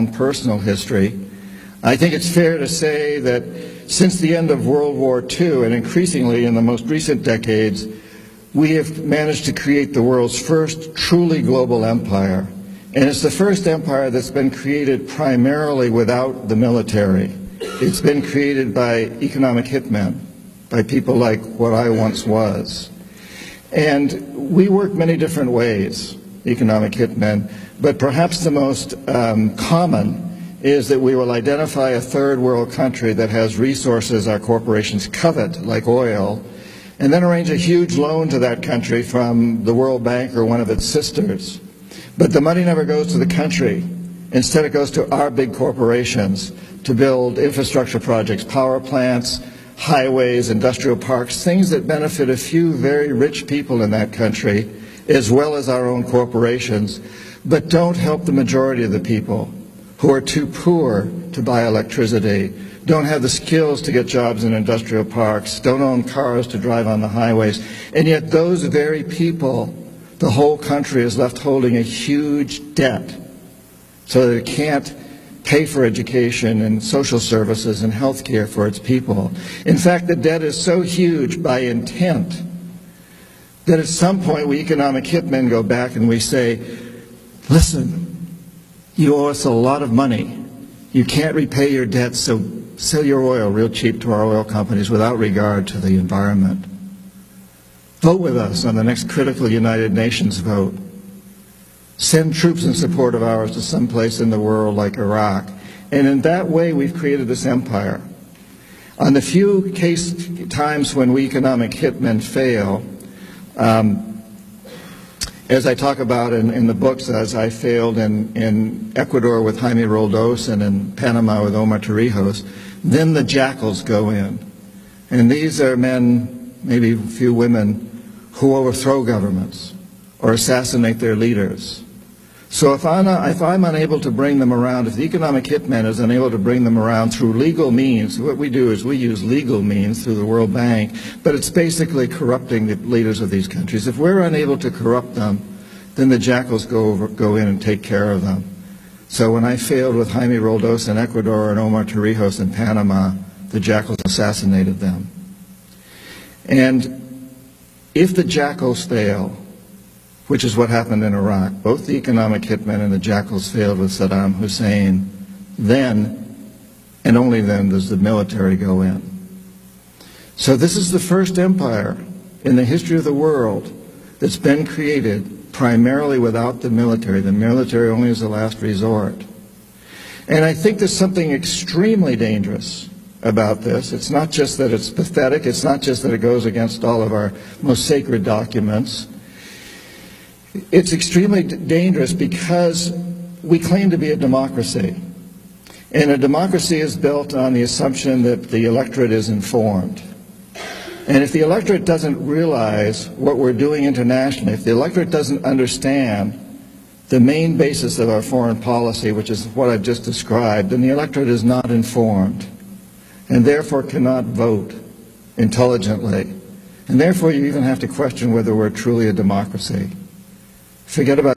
personal history, I think it's fair to say that since the end of World War II, and increasingly in the most recent decades, we have managed to create the world's first truly global empire. And it's the first empire that's been created primarily without the military. It's been created by economic hitmen, by people like what I once was. And we work many different ways, economic hitmen, but perhaps the most common is that we will identify a third world country that has resources our corporations covet, like oil, and then arrange a huge loan to that country from the World Bank or one of its sisters. But the money never goes to the country. Instead, it goes to our big corporations to build infrastructure projects, power plants, highways, industrial parks, things that benefit a few very rich people in that country, as well as our own corporations, but don't help the majority of the people who are too poor to buy electricity, don't have the skills to get jobs in industrial parks, don't own cars to drive on the highways. And yet those very people, the whole country is left holding a huge debt so that it can't pay for education and social services and health care for its people. In fact, the debt is so huge by intent that at some point we economic hitmen go back and we say, listen, you owe us a lot of money. You can't repay your debt, so sell your oil real cheap to our oil companies without regard to the environment. Vote with us on the next critical United Nations vote. Send troops in support of ours to some place in the world like Iraq. And in that way, we've created this empire. On the few times when we economic hitmen fail, as I talk about in the books, as I failed in Ecuador with Jaime Roldos and in Panama with Omar Torrijos, then the jackals go in. And these are men, maybe a few women, who overthrow governments or assassinate their leaders. So if I'm unable to bring them around, if the economic hitman is unable to bring them around through legal means, what we do is we use legal means through the World Bank, but it's basically corrupting the leaders of these countries. If we're unable to corrupt them, then the jackals go in and take care of them. So when I failed with Jaime Roldos in Ecuador and Omar Torrijos in Panama, the jackals assassinated them. And if the jackals fail, which is what happened in Iraq, both the economic hitmen and the jackals failed with Saddam Hussein, then, and only then, does the military go in. So this is the first empire in the history of the world that's been created primarily without the military. The military only is the last resort. And I think there's something extremely dangerous about this. It's not just that it's pathetic, it's not just that it goes against all of our most sacred documents. It's extremely dangerous because we claim to be a democracy. And a democracy is built on the assumption that the electorate is informed. And if the electorate doesn't realize what we're doing internationally, if the electorate doesn't understand the main basis of our foreign policy, which is what I've just described, then the electorate is not informed and therefore cannot vote intelligently. And therefore you even have to question whether we're truly a democracy. Forget about